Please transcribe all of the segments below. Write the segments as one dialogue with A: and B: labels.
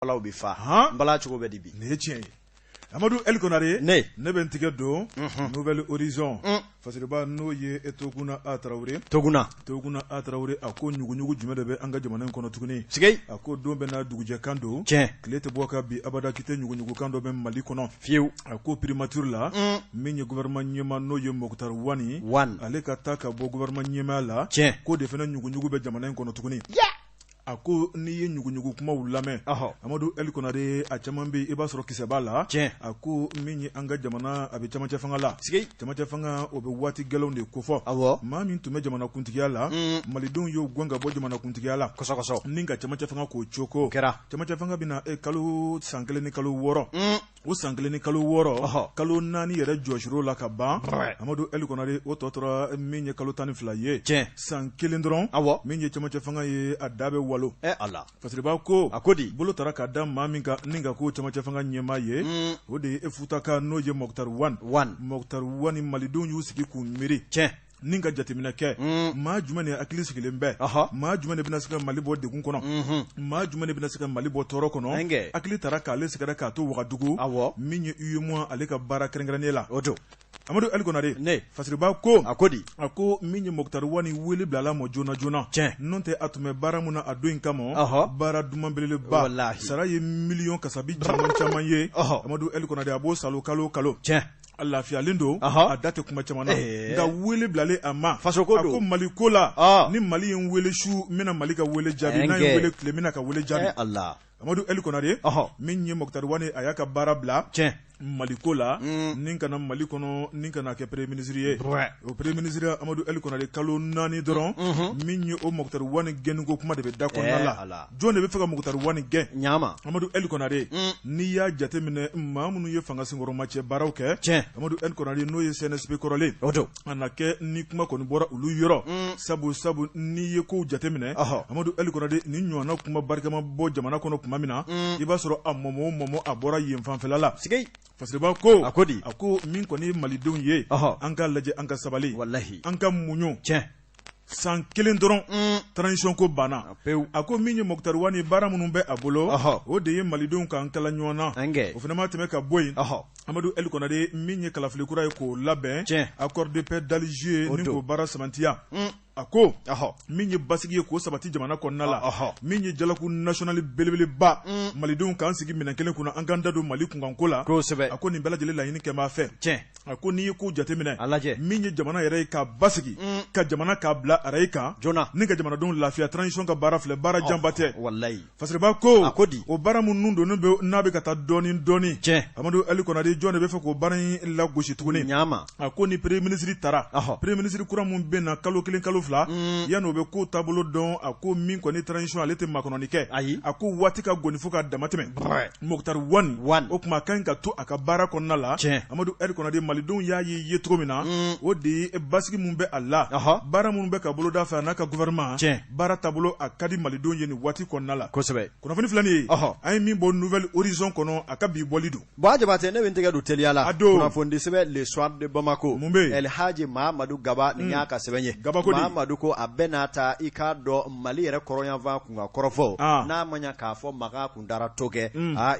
A: Balaw bi fa bala cogo bɛ dibi
B: ne tiɲɛ Amadou El Konare
A: ne
B: bɛ n tigɛ don Nouvelle Horizon fasiriba n'o ye Toguna A Traoré Toguna A Traoré a ko ɲuguɲugu jumɛn de bɛ an ka jamana in kɔnɔ tuguni
A: sigei
B: a ko don bɛ na dugujɛ kan don
A: tiɲɛ
B: tile tɛ bɔ ka bi abada kite ɲuguɲugu kan dɔ bɛ Mali kɔnɔ
A: fiyewu
B: a ko primature la min ye gouvernement ɲɛma n'o ye Mokhtar Wani ale ka taa ka bɔ gouvernement ɲɛmaya la
A: tiɲɛ
B: ko de fana ɲuguɲugu bɛ jamana in kɔnɔ tuguni a ko n'i ye ɲuguɲugu kumaw lamɛn Amadou El Konare a caman bɛ i b'a sɔrɔ kisɛ b'a la a ko min ye an ka jamana a bɛ camancɛ fanga la camancɛ fanga o bɛ waati gɛlɛnw de kofɔ maa min tun bɛ jamanakuntigiya la malidenw y'o gɛn ka bɔ jamanakuntigiya la kɔsɔkɔsɔ ni ka camancɛ fanga k'o coko camancɛ fanga bɛna kalo san 1 ni kalo 6 o san 1 ni kalo 6 kalo 4 yɛrɛ jɔsir'o la ka ban Amadou El Konare o tɔ tora min ye kalo 12 ye san 1 dɔrɔn min ye camancɛ fanga ye a da bɛ walo Allah fasiriba ko a ko di bolo tara ka da maa min ka ni ka ko camancɛ fanga ɲɛmaa ye o de ye Futaka n'o ye Mokhtar Wani malidenw y'u sigi k'u miiri ni ka jateminɛ kɛ maa jumɛn de hakili sigilen bɛ maa jumɛn de bɛna se ka Mali bɔ degun kɔnɔ maa jumɛn de bɛna se ka Mali bɔ tɔɔrɔ kɔnɔ hakili tara k'ale sigara k'a to Wagadugu min ye UEMOA ale ka baara kɛrɛnkɛrɛnnen la o don Amadou El Konare fasiriba ko a ko di a ko min ye Mokhtar Wani wele bilala ma joona n'o tɛ a tun bɛ baara mun na a don in kama baara duman belebeleba sara ye miliyɔn kasabi caman ye Amadou El Konare a b'o salo kalo a lafiyalen don a da tɛ kuma caman na nka wele bilalen a ma faso ko don a ko Mali ko la ni Mali ye n wele su n bɛna Mali ka wele jaabi n'a ye wele tile n bɛna ka wele jaabi Amadou El Konare min ye Mokhtar Wani a y'a ka baara bila Mali ko la ni kana Mali kɔnɔ ni kana kɛ premier ministre ye o premier ministre Amadou El Konare kalo 4 dɔrɔn min ye o Mokhtar Wani gɛnko kuma de bɛ da kɔnɔna la jɔn de bɛ fɛ ka Mokhtar Wani gɛn Amadou El Konare n'i y'a jateminɛ maa minnu ye fanga senkɔrɔma cɛ baaraw kɛ Amadou El Konare n'o ye CNSP kɔrɔlen a na kɛ ni kuma kɔni bɔra olu yɔrɔ sabu n'i ye kow jateminɛ Amadou El Konare ni ɲɔgɔnna kuma barikama bɔ jamana kɔnɔ kuma min na i b'a sɔrɔ a mɔmɔ a bɔra yen fanfɛla la fasiriba ko a ko min kɔni malidenw ye an ka lajɛ an ka sabali an ka muɲu san 1 dɔrɔn transition ko banna a ko min ye Mokhtar Wani baara minnu bɛ a bolo o de ye malidenw k'an kala ɲɔgɔn na o fana ma tɛmɛ ka bɔ yen Amadou El Konare min ye kalafili kura ye k'o labɛn accord de paix d'Alger ni k'o baara sabantiya a ko min ye basigi ye k'o sabati jamana kɔnɔna la min ye jalaku national belebeleba malidenw k'an sigi minɛn kelen kunna an k'an da don Mali kunkanko la a ko nin bɛɛ lajɛlen laɲini kɛ b'a fɛ a ko n'i ye ko jateminɛ min ye jamana yɛrɛ ye ka basigi ka jamana k'a bila araye kan ni ka jamanadenw lafiya transition ka baara filɛ baara janba tɛ fasiriba ko o baara minnu don n'a bɛ ka taa dɔɔni Amadou El Konare jɔn de bɛ fɛ k'o baara in lagosi tuguni a ko ni premier ministre taara premier ministre kura mun bɛ na kalo 1 kalo 2 yan'o bɛ ko taabolo dɔn a ko min kɔni transition ale tɛ makɔnɔni kɛ a ko waati ka gɔni fo ka dama tɛmɛ Mokhtar Wani o kuma kan ka to a ka baara kɔnɔna la Amadou El Konare malidenw y'a ye cogo min na o de ye basigi mun bɛ a la baara minnu bɛ ka boloda fɛ a n'a ka gouvernement baara taabolo a ka di malidenw ye nin waati kɔnɔna la kunnafoni filanin ye an ye min bɔ Nouvelle Horizon kɔnɔ a ka bi bɔli don
A: Jabate ne bɛ n tɛgɛ don teliya la kunnafoni sɛbɛn Le Soir de Bamako El Hadji Mahamadou Gaba nin y'a ka sɛbɛn ye Mahamadou ko a bɛɛ n'a ta i k'a dɔn Mali yɛrɛ kɔrɔyanfan kun ka kɔrɔfɔ n'a ma ɲɛ k'a fɔ Makan kun dara to kɛ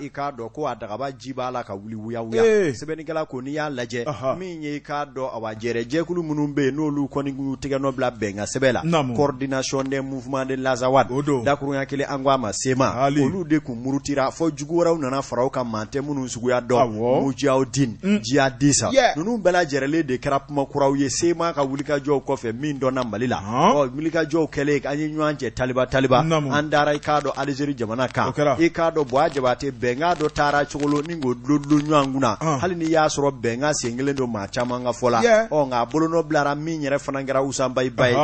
A: i k'a dɔn ko a dagaba ji b'a la ka wuli wuya sɛbɛnnikɛla ko n'i y'a lajɛ min ye i k'a dɔn a jɛkulu minnu bɛ yen n'olu kɔni k'u tɛgɛ nɔ bila bɛnkan sɛbɛn la coordination des mouvements de l'Azawad dakurunya kelen an ko a ma sema olu de kun murutira fɔ jugu wɛrɛw nana fara u kan maa tɛ minnu suguya dɔn Mujaudin Jihadisa ninnu bɛɛ lajɛlen de kɛra kuma kuraw ye sema ka wulikajɔw kɔfɛ min dɔnna Mali la wulikajɔw kɛlen an ye ɲɔgɔn cɛ taliba an dara i k'a dɔn Algérie jamana kan i k'a dɔn Buwa Jabate bɛnkan dɔ taara cogolo ni k'o dulon ɲɔgɔn kunna hali ni y'a sɔrɔ bɛnkan sen kelen don maa caman ka fɔ la nka a bolonɔ bilara min yɛrɛ fana kɛra Usain Bayiba ye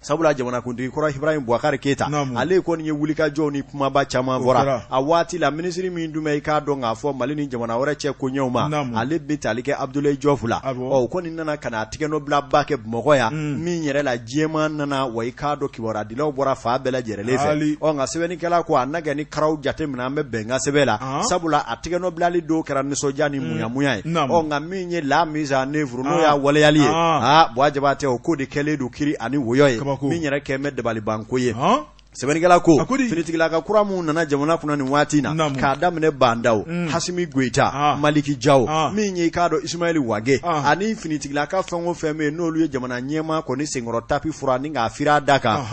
A: sabula jamanakuntigi kɔrɔ Ibrahim Boubacar Keita ale kɔni ye wulikajɔw ni kumaba caman bɔra a waati la ministre min dun bɛ i k'a dɔn k'a fɔ Mali ni jamana wɛrɛ cɛ koɲɛw ma ale bɛ tali kɛ Abdoulaye Diouf la o kɔni nana ka na tigɛ nɔbila ba kɛ Bamakɔ yan min yɛrɛ la diɲɛma nana wa i k'a dɔn kibaruya bɔra fa bɛɛ lajɛlen fɛ nka sɛbɛnnikɛla ko a na kɛ ni karaw jateminɛ an bɛ bɛnkan sɛbɛn la sabula a tigɛ nɔbilali dɔw kɛra nisɔndiya ni munyamunya ye nka min ye la mise en œuvre n'o y'a waleyali ye Buwa Jabate o ko de kɛlen don kiri ani woyɔ ye min yɛrɛ kɛ mɛ dabalibanko ye Sebenigala ko finitigila ka kuramu nana jamana kuna ni wati na ka damne bandao Hasimi Goita Maliki Jaw minye kado Ismail Wage ani finitigila ka fengo feme no lu jamana nyema ko ni singoro tapi fura ni nga afira daka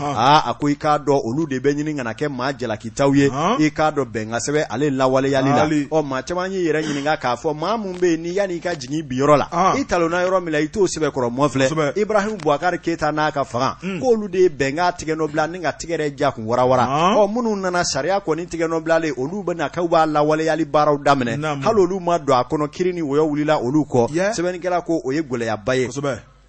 A: akoi kado olu de benyi nga na ke ma jela kitawye e kado benga sebe ale lawale yalila o ma chamanyi yere nyini nga ka fo ma mumbe ni yani ka jingi biyorola italo na yoro mila ito sebe koro mofle Ibrahim Boubacar Keita na ka fanga ko olu de benga tigeno bla ni nga tigere ja kun warawara o munu nana sharia ko ni tigeno bla le olu bana ka ba lawale yali baraw damne halolu ma do akono kirini woyo wulila olu ko sebe ni kala ko oye gole ya baye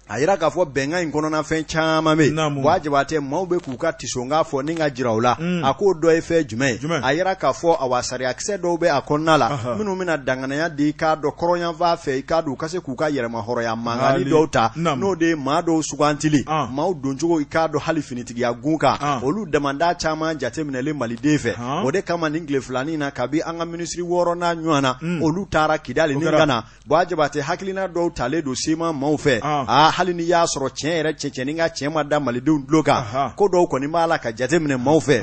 A: ayira ka fo benga inkono na fen chama me wajibate mawbe kuka tisonga fo ninga jirawla ako do efe jume ayira ka fo awasari akse do be akonnala minu mina dangana ya di ka do koronya va fe ka do kase kuka yere ma horo ya mangali dota no de ma do sugantili maw donjogo ka do halifiniti ya gunka olu demanda chama jate minele malidefe ode kama ningle fulani na kabi anga ministry woro na nywana olu tara kidali ningana wajibate hakilina do tale do sima mawfe hali ni ya soro chere checheninga chema da malidu loka ko do ko ni mala ka jatemne mawfe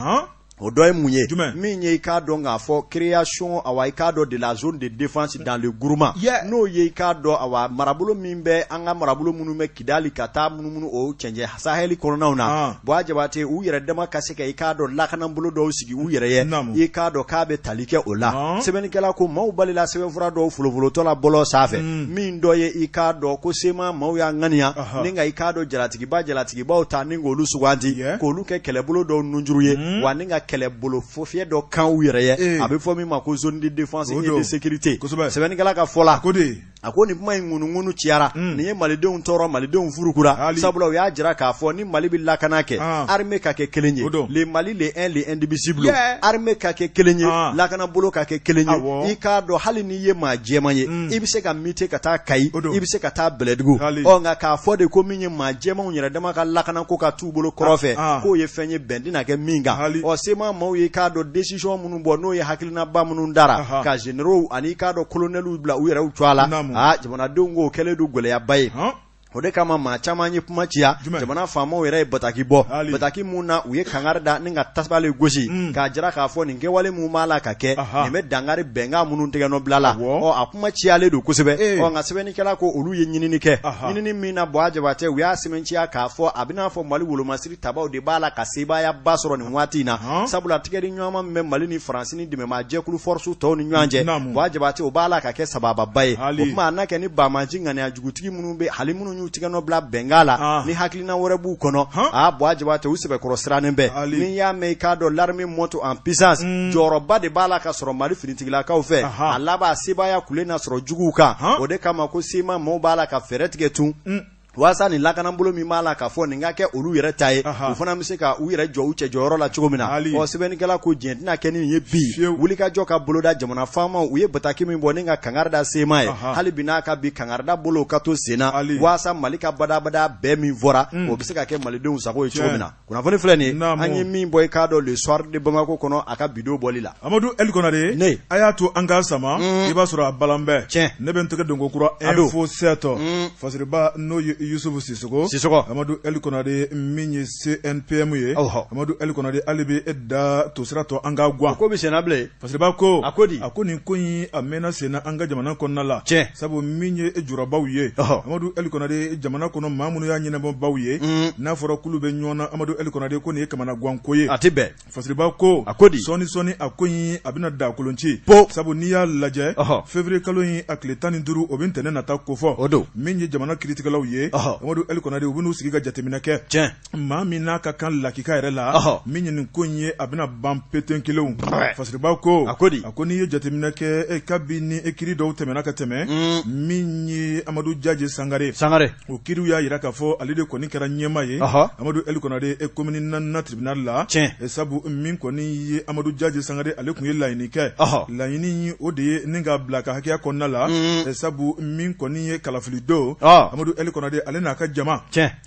A: Odoy Mouye, Minye Kado for création our Kado de la zone de défense dans le Gourma. No ye Kado our Marabulo Mimbe, Anga Marabulo Munume Kidali Kata Munu o change Saheli Corona. Boajabate, Uyer Dema Kaseka Kado, Lakanambulo Dosiki, Uyer, Kado Kabe Talike Ola. Sebenikala ko Maubalila Severado Fulovolotola Bolo Safe. Min doye Ikado, Kosema, Mauya Ngania, Ninga Ikado Jalatiki Bajalatiki Bauta Ningo Lusuwanti, Koluke Kelebulo do Nunjuye, Waninga kele bolo fofie do kan uyere abe fo mi mako zone de défense et de sécurité sebeni kala ka fola akoni puma ngunu chiara ni malideun toro malideun furukura sabula ya jira ka fo ni mali billa kanake armée ka ke kelenye les mali les un les indivisibles armée ka ke kelenye la kana bolo ka ke kelenye ikado hali ni ye ma jemanye ibise ka mite kata kai ibise kata beledgu onga ka fo de ko minye ma jema unyere dama ka la kana ko ka tu bolo krofe ko ye fenye bendi na ke minga o sema mo ye kado decision munu bo no ye hakilina ba munu ndara ka general ani kado colonel bla uyere utwala jamana dongo kele du gole ya baye ode kama ma chamanyi pumachia jamana famo were bataki bo bataki muna uye kangarda ninga tasbale goshi ka jira ka fo ninge wale mu mala kake nime dangari benga munu tege no blala o apumachia le du kusebe o ngasebe ni kala ko olu ye nyinini ke nyinini mina boaje bate we asimenchia ka fo abina fo mali wulu masiri taba de bala kaseba ya basoro ni watina sabula tigeri nyoma me mali ni france ni dime ma je kulu force to ni nyanje boaje bate o bala kake sababa baye o ma nake ni ba majinga ni ajugutigi munu be halimunu tigano bla bengala ni haklina worebu kono boajibate usebe korosra nembe ni ya meikado l'armée moto en puissance joroba de bala ka soro mali finitigila ka ofe alaba sibaya kulena soro juguka ode kama ko sima mo bala ka feretgetu wasa ni lakana mbulo mi mala ka fo ninga ke olu yere taye ufana miseka u yere jo uche joro la chugomina o sebeni kala ko jentina keni ye bi wuli ka joka bolo da jamana fama u ye bataki mi boninga kangarda semaye hali binaka bi kangarda bolo kato sena wasa malika bada be mi vora o biseka ke malidon sako e chugomina kuna foni fleni anyi mi boy kado le soir de Bamako kono aka video bolila
B: Amadou El Konare ayatu anga sama iba sura balambe ne ben tege dongo kura info seto fasriba no Youssouf Sissoko Amadou El Konare minye CNPM ye Amadou El Konare alibi edda to sirato anga gwa
A: ko bi senable
B: parce que ba ko akoni kunyi amena sena anga jamana konna la sabu minye ejura bawye Amadou El Konare jamana kono mamunu ya nyina bawye na foro kulube nyona Amadou El Konare ko ne kamana gwankoye
A: atibe
B: parce que ba ko soni akonyi abina da kolonchi sabu niya laje février kaloyi akletani nduru obintene na takofo minye jamana critical ye Amadou El Konare ubunu sigiga jatemina ke mamina ka kan lakika yere la minyin konye abina bampeten kilo fasriba ko akoni ye jatemina ke e kabini ekiri do temena ka teme minyi Amadou Jaje Sangare o kiru ya yira ka fo alide koni kera nyema ye Amadou El Konare e komini na tribunal la e sabu min koni ye Amadou Jaje Sangare ale kunye laini ke laini o de ninga blaka hakia konna la e sabu min koni ye kalafili do Amadou El Konare de ale n'a ka jama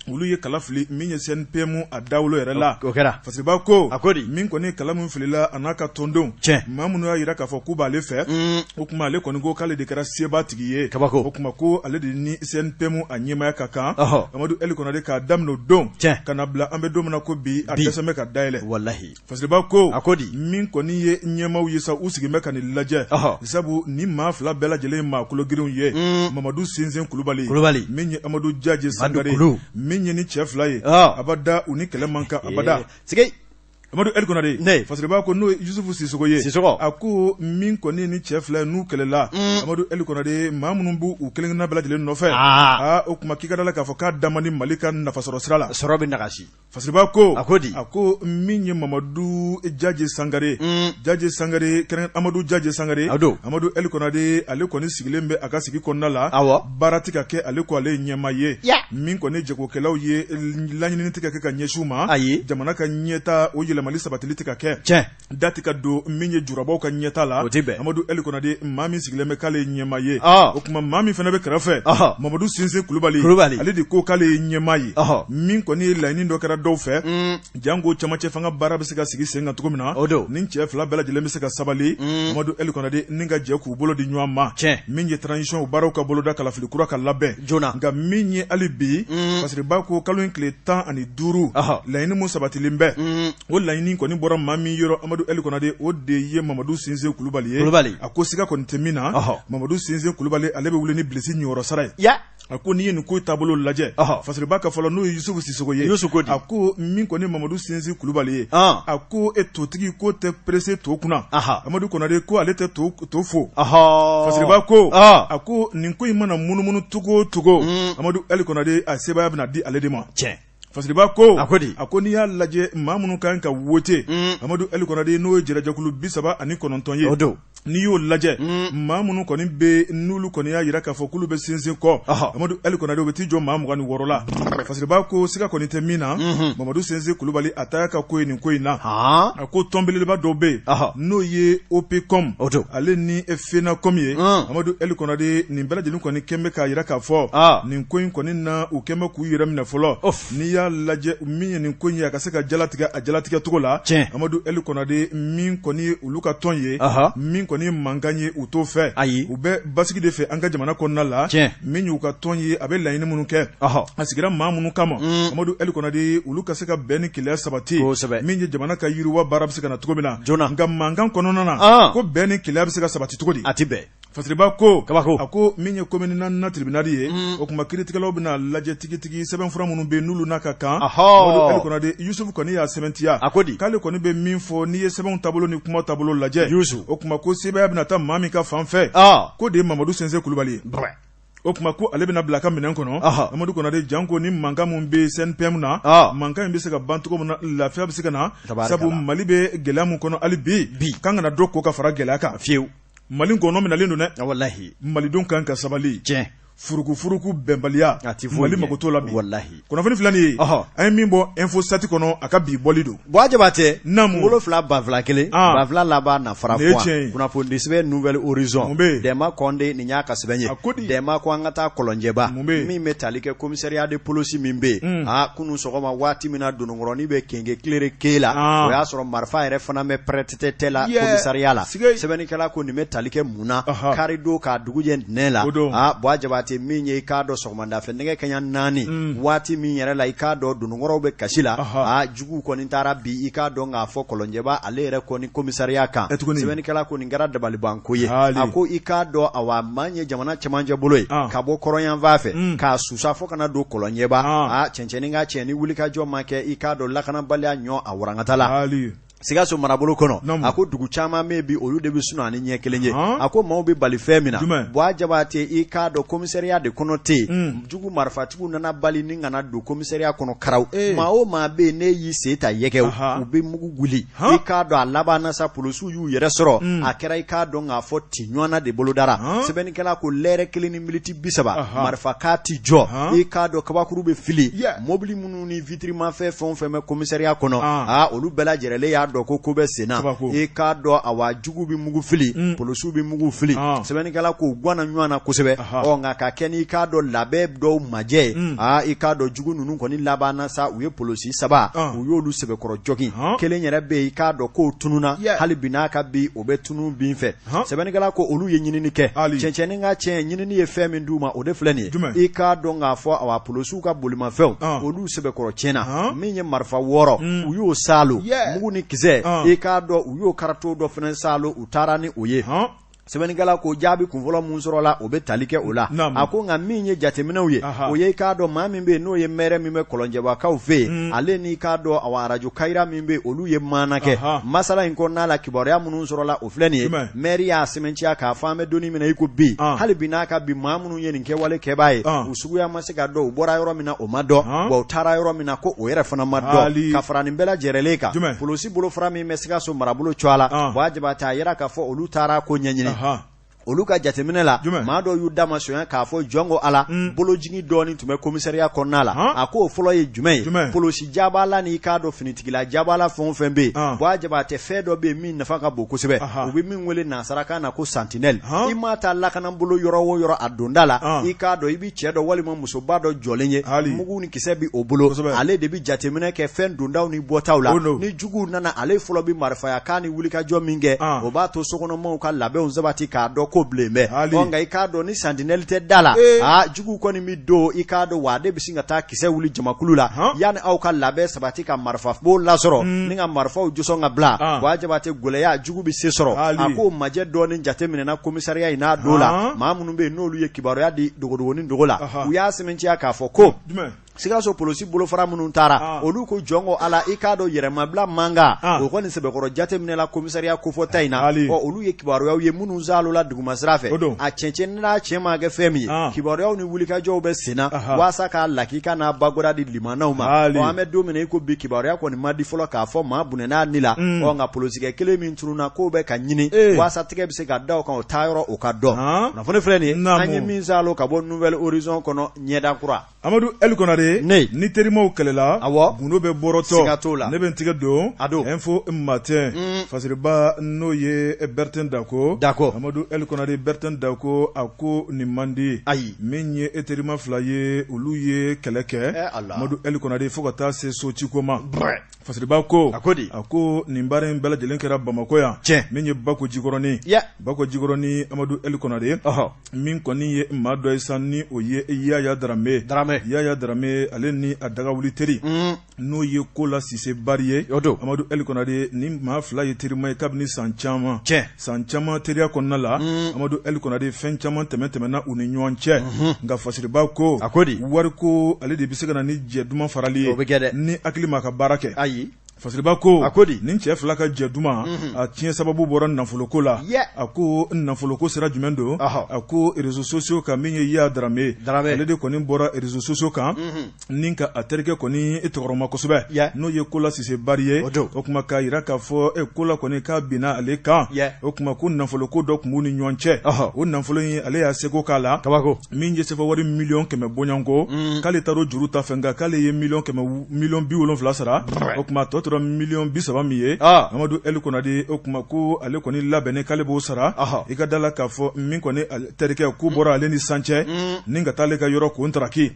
B: olu ye kala fili min ye CNPM a dawolo yɛrɛ la Fasiriba ko min kɔni kala min filila a n'a ka tɔndenw maa minnu y'a yira k'a fɔ k'u b'ale fɛ o kuma ale kɔni ko k'ale de kɛra seba tigi ye o kuma ko ale de ni CNPM a ɲɛmaya ka kan Amadu Eli Konare k'a daminɛ o don ka na bila an bɛ don min na ko bi a dɛsɛ bɛ ka dayɛlɛ Fasiriba ko min kɔni ye ɲɛmaw ye sa u sigin bɛ ka nin lajɛ sabu ni maa fila bɛɛ lajɛlen ye maa kologirinw ye Mamadu Sinzin Kulubali min ye Amadu Jaji Sangare min ye ni cɛ fila ye abada u ni kɛlɛ man kan abada Amadu Eli Konare Fasiriba ko n'o ye Yusufu Sisoko ye a ko min kɔni ni cɛ fila n'u kɛlɛla Amadu Eli Konare maa minnu b'u u kelen kelenna bɛɛ lajɛlen nɔfɛ o kuma k'i ka da la k'a fɔ k'a damani Mali ka nafasɔrɔ sira la
A: sɔrɔ bɛ nagasi
B: Fasiriba ko a ko min ye Mamadu Jaji Sangare Jaji Sangare kɛrɛn Amadu Jaji Sangare Amadu Eli Konare ale kɔni sigilen bɛ a ka sigi kɔnɔna la baara tɛ ka kɛ ale ko ale ɲɛma ye min kɔni jagokɛlaw ye laɲini tɛ ka kɛ ka ɲɛsiw ma jamana ka ɲɛta o Mali sabatili tɛ ka kɛ dati ka don min ye jurabaw ka ɲɛta la Amadu Eli Konare maa min sigilen bɛ k'ale ɲɛma ye o kuma maa min fana bɛ kɛrɛfɛ Mamadu Sinzin Kulubali ale de ko k'ale ɲɛma ye min kɔni ye laɲini dɔ kɛra dɔw fɛ jango camancɛ fanga baara bɛ se ka sigi sen kan cogo min na ni cɛ fila bɛɛ lajɛlen bɛ se ka sabali Amadu Eli Konare ni ka jɛ k'u bolo di ɲɔgɔn ma min ye transition baaraw ka boloda kalafili kura ka labɛn nka min ye hali bi Fasiriba ko kalo in tile 15 laɲini mun sabatilen bɛ o laɲini kɔni bɔra maa min yɔrɔ Amadu Eli Konare o de ye Mamadu Sinzin Kulubali ye a ko siga kɔni tɛ min na Mamadu Sinzin Kulubali ale bɛ wuli ni bilisi ɲɔyɔrɔ sara ye a ko n'i ye nin ko taabolo lajɛ Fasiriba ka fɔlɔ n'o ye Yusufu Sisoko ye a ko min kɔni Mamadu Sinzin Kulubali ye a ko totigi ko tɛ presse to kunna Amadu Konare ko ale tɛ to fo Fasiriba ko a ko nin ko in mana munumunu cogo o cogo Amadu Eli Konare a sebaya bɛna di ale de ma Fasiriba ko a ko n'i y'a lajɛ maa minnu kan ka wote Amadu Eli Konare n'o ye jɛrɛjɛkulu 39 ye n'i y'o lajɛ maa minnu kɔni bɛ n'olu kɔni y'a yira k'a fɔ k'olu bɛ Sinzin kɔ Amadu Eli Konare o bɛ t'i jɔ maa 26 la Fasiriba ko siga kɔni tɛ min na Mamadu Sinzin Kulubali a ta ka ko ye nin ko in na a ko tɔnbelebeleba dɔw bɛ yen n'o ye OPCOM ale ni FENACOM ye Amadu Eli Konare nin bɛɛ lajɛlen kɔni kɛn bɛ k'a yira k'a fɔ nin ko in kɔni na u kɛn bɛ k'u yɛrɛ minɛ fɔlɔ n'i y'a lajɛ min ye nin ko in ye a ka se ka jalatigɛ a jalatigɛ cogo la Amadu Eli Konare min kɔni ye olu ka tɔn ye min kɔni ye mankan ye u t'o fɛ u bɛ basigi de fɛ an ka jamana kɔnɔna la min y'u ka tɔn ye a bɛ laɲini minnu kɛ a sigira maa minnu kama Amadu Eli Konare olu ka se ka bɛn ni keleya sabati min ye jamana ka yiriwa baara bɛ se ka na cogo min na nka mankan kɔnɔna na ko bɛn ni keleya bɛ se ka sabati cogo di a tɛ bɛn Fasiriba ko a ko min ye commune na tribunal ye o kuma kiiritigɛlaw bɛna lajɛ tigitigi sɛbɛnfura minnu bɛ n'olu n'a ka kan Amadu Eli Konare Yusufu kɔni y'a sɛbɛntiya k'ale kɔni bɛ min fɔ n'i ye sɛbɛnw taabolo ni kuma taabolo lajɛ o kuma ko sebaya bɛna taa maa min ka fan fɛ ko de ye Mamadu Sinzin Kulubali ye o kuma ko ale bɛna bila ka minɛn kɔnɔ Amadu Konare janko ni mankan mun bɛ CNPM na mankan in bɛ se ka ban cogo min na lafiya bɛ se ka na sabu Mali bɛ gɛlɛya mun kɔnɔ hali bi kan kana dɔ ko ka fara gɛlɛya kan fiyewu Mali kɔnɔ minɛlen don dɛ wallahi malidenw kan ka sabali furuku bɛnbaliya Mali mago t'o la bi kunnafoni filɛ nin ye an ye min bɔ info sati kɔnɔ a ka bi bɔli don
A: Jabate wolonfila banfila kelen banfila laban na fara kunnafoni sɛbɛn Nouvelle Horizon Dɛma Kɔnde nin y'a ka sɛbɛn ye Dɛma ko an ka taa Kɔlɔnjɛba min bɛ tali kɛ commissariat de police min bɛ yen kunun sɔgɔma waati min na Dononkɔrɔnin bɛ kenge kilere ke la o y'a sɔrɔ marifa yɛrɛ fana bɛ prêté la commissariat la sɛbɛnnikɛla ko nin bɛ tali kɛ mun na kari don k'a dugu jɛ ntɛnɛn la Jabate min ye i k'a dɔn sɔgɔmada fɛ nɛgɛ kaɲa 4 waati min yɛrɛ la i k'a dɔn Dononkɔrɔw bɛ kasi la juguw kɔni taara bi i k'a dɔn k'a fɔ Kɔlɔnjɛba ale yɛrɛ kɔni commissariat kan sɛbɛnnikɛla ko nin kɛra dabalibanko ye a ko i k'a dɔn awa man ye jamana cɛmancɛ bolo ye ka bɔ kɔrɔnyanfan fɛ k'a susa fɔ kana don Kɔlɔnjɛba cɛncɛnni ka cɛn ni wulikajɔ ma kɛ i k'a dɔn lakanabaliya ɲɔ a warankata la Sikaso marabolo kɔnɔ a ko dugu caman bɛ bi olu de bɛ sunu ani ɲɛ kelen ye a ko maaw bɛ bali fɛn min na Jabate i k'a dɔn commissariat de kɔnɔ tɛ jugu marifatigiw nana bali ni kana don commissariat kɔnɔ karaw maa o maa bɛ yen ne y'i sen ta yɛgɛw u bɛ mugu wuli i k'a dɔn a laban na sa polisiw y'u yɛrɛ sɔrɔ a kɛra i k'a dɔn k'a fɔ ti ɲɔgɔnna de bolo dara sɛbɛnnikɛla ko lɛrɛ 1 ni miniti 30 marifa k'a ti jɔ i k'a dɔn kabakuru bɛ fili mobili minnu ni vitre mafɛn fɛn o fɛn bɛ commissariat kɔnɔ olu bɛɛ lajɛlen y'a dɔn ko bɛ senna i k'a dɔn awa jugu bi mugu fili polisiw bi mugu fili sɛbɛnnikɛla ko guana ɲɔgɔn na kosɛbɛ nka ka kɛ ni k'a dɔn labɛn dɔw majɛ i k'a dɔn jugu ninnu kɔni laban na sa u ye polisi 3 u y'olu sɛbɛkɔrɔ jɔgin kelen yɛrɛ bɛ yen i k'a dɔn ko tununa hali bi n'a ka bi o bɛ tunu bin fɛ sɛbɛnnikɛla ko olu ye ɲinini kɛ cɛncɛnni ka cɛn ɲinini ye fɛn min d'u ma o de filɛ nin ye i k'a dɔn k'a fɔ awa polisiw ka bolimafɛnw olu sɛbɛkɔrɔ tiɲɛna min ye marifa 6 u y'o salo mugu ni kisɛ i k'a dɔn u y'o karato dɔ fɛnɛ salo u taara ni o ye sɛbɛnnikɛla ko jaabi kunfɔlɔ mun sɔrɔla o bɛ tali kɛ o la a ko nka min ye jateminɛw ye o ye i k'a dɔn maa min bɛ yen n'o ye maire min bɛ kɔlɔnjɛbakaw fɛ yen ale n'i k'a dɔn awa arajo kayira min bɛ yen olu ye maana kɛ masala in kɔnɔna la kibaruya minnu sɔrɔla o filɛ nin ye maire y'a sɛbɛntiya k'a fɔ an bɛ donni min na i ko bi hali bi n'a ka bi maa minnu ye nin kɛwale kɛbaa ye u suguya ma se ka dɔn u bɔra yɔrɔ min na o ma dɔn wa u taara yɔrɔ min na ko o yɛrɛ fana ma dɔn ka fara nin bɛɛ lajɛrɛlen kan polisi bolofara min bɛ Sikaso marabolo cɔ a la Jabate a yira k'a fɔ olu taara ko ɲɛɲini olu ka jateminɛ la maa dɔw y'u da masonya k'a fɔ jɔngo ala bolojigi dɔɔni tun bɛ komisariya kɔnɔna la a ko o fɔlɔ ye jumɛn ye polosi jabala n'i k'a dɔn finitigila jabala fɛn o fɛn bɛ yen Jabate fɛn dɔ bɛ yen min nafa ka bon kosɛbɛ u bɛ min wele nansarakan na ko sentinelle i m'a ta lakanabolo yɔrɔ o yɔrɔ a donda la i k'a dɔn i bɛ cɛ dɔ walima musoba dɔ jɔlen ye mugu ni kisɛ bɛ o bolo ale de bɛ jateminɛ kɛ fɛn dondaw ni bɔtaw la ni juguw nana ale fɔlɔ bɛ marifaya k'a ni wulikajɔ min kɛ o b'a to sokɔnɔmɔɔw ka labɛnw sabati k'a dɔn ko bilen bɛ nka i k'a dɔn ni sentinelle tɛ da la jugu kɔni mi don i k'a dɔn wa de bɛ sin ka taa kisɛ wuli jamakulu la yanni aw ka labɛn sabati ka marifa bo lasɔrɔ ni ka marifaw jɔsɔn ka bila Jabate gɛlɛya jugu bɛ se sɔrɔ a ko majɛ dɔɔni jateminɛna komisariya in n'a don la maa minnu bɛ yen n'olu ye kibaruya di dogodogonin dogo la u y'a sɛbɛntiya k'a fɔ ko Sikaso polisi bolofara minnu taara olu ko jɔngo ala i k'a dɔn yɛrɛmabila manga o kɔni sɛbɛkɔrɔ jateminɛla komisariya kofɔta in na olu ye kibaruyaw ye minnu zalola duguma sira fɛ a cɛncɛn n'a cɛn ma kɛ fɛn min ye kibaruyaw ni wulikajɔw bɛ senna waasa k'a lakika n'a bagora di limanaw ma an bɛ don min na i ko bi kibaruya kɔni ma di fɔlɔ k'a fɔ maa bunɛn'a ni la nka polosikɛ kelen min tununna k'o bɛ ka ɲini waasa tigɛ bɛ se ka da o kan o taa yɔrɔ o ka dɔn kunnafoni filɛ nin ye an ye min zalo ka bɔ Nouvelle Horizon kɔnɔ ɲɛda kura
B: Amadu El Konare ni terimaw kɛlɛla gundo bɛ bɔrɔtɔ ne bɛ n tigɛ don info matin fasiriba n'o ye Bertin Dako Amadu El Konare Bertin Dako a ko nin man di min ye terima 2 ye olu ye kɛlɛ kɛ Amadu El Konare fo ka taa se Sociko ma fasiriba ko a ko nin baara in bɛɛ lajɛlen kɛra Bamako yan min ye Bako Jikɔrɔni Amadu El Konare min kɔni ye maa dɔ ye sa ni o ye Yaya Darame ale ni a dagawuli teri n'o ye Kola Sise Bari ye Amadu El Konare ni maa 2 ye terima ye kabini san caman teriya kɔnɔna la Amadu El Konare fɛn caman tɛmɛna u ni ɲɔgɔn cɛ nka fasiriba ko wari ko ale de bɛ se ka na ni jɛ duman farali ye ni hakili ma ka baara kɛ fasiriba ko nin cɛ 2 ka jɛ duman a tiɲɛ sababu bɔra nafoloko la a ko nafoloko sira jumɛn don a ko réseaux sociaux kan min ye Yaya Darame ale de kɔni bɔra réseaux sociaux kan ni ka a terikɛ kɔni tɔgɔrɔma kosɛbɛ n'o ye Kola Sise Bari ye o kuma k'a yira k'a fɔ Kola kɔni k'a binna ale kan o kuma ko nafoloko dɔ tun b'u ni ɲɔgɔn cɛ o nafolo in ale y'a seko k'a la min ye sefa wari 1,100,000 bɔɲɔnko k'ale taar'o juru ta fɛ nka k'ale ye 1,70,000 sara o kuma tɔ tora 30,000 min ye Amadu El Konare o kuma ko ale kɔni labɛnnen k'ale b'o sara i ka dala k'a fɔ min kɔni terikɛ ko bɔra ale ni sancɛ ni ka taa ale ka yɔrɔ k'o ntaraki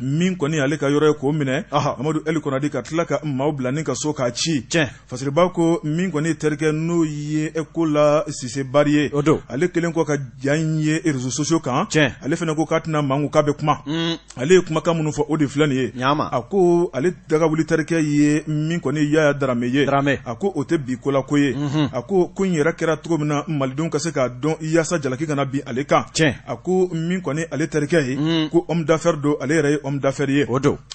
B: min kɔni ale ka yɔrɔ ye k'o minɛ Amadu El Konare ka tila ka maaw bila ni ka so k'a ci fasiriba ko min kɔni terikɛ n'o ye Kola Sise Bari ye ale kelen kɔ ka jan ye réseaux sociaux kan ale fana ko k'a tɛna mangu k'a bɛ kuma ale ye kumakan minnu fɔ o de filɛ nin ye a ko ale dagawuli terikɛ ye min kɔni Yaya Darame ye a ko o tɛ bi kola ko ye a ko in yɛrɛ kɛra cogo min na malidenw ka se k'a dɔn yaasa jalaki kana bin ale kan a ko min kɔni ale terikɛ ye ko homme d'affaires don ale yɛrɛ ye homme d'affaires ye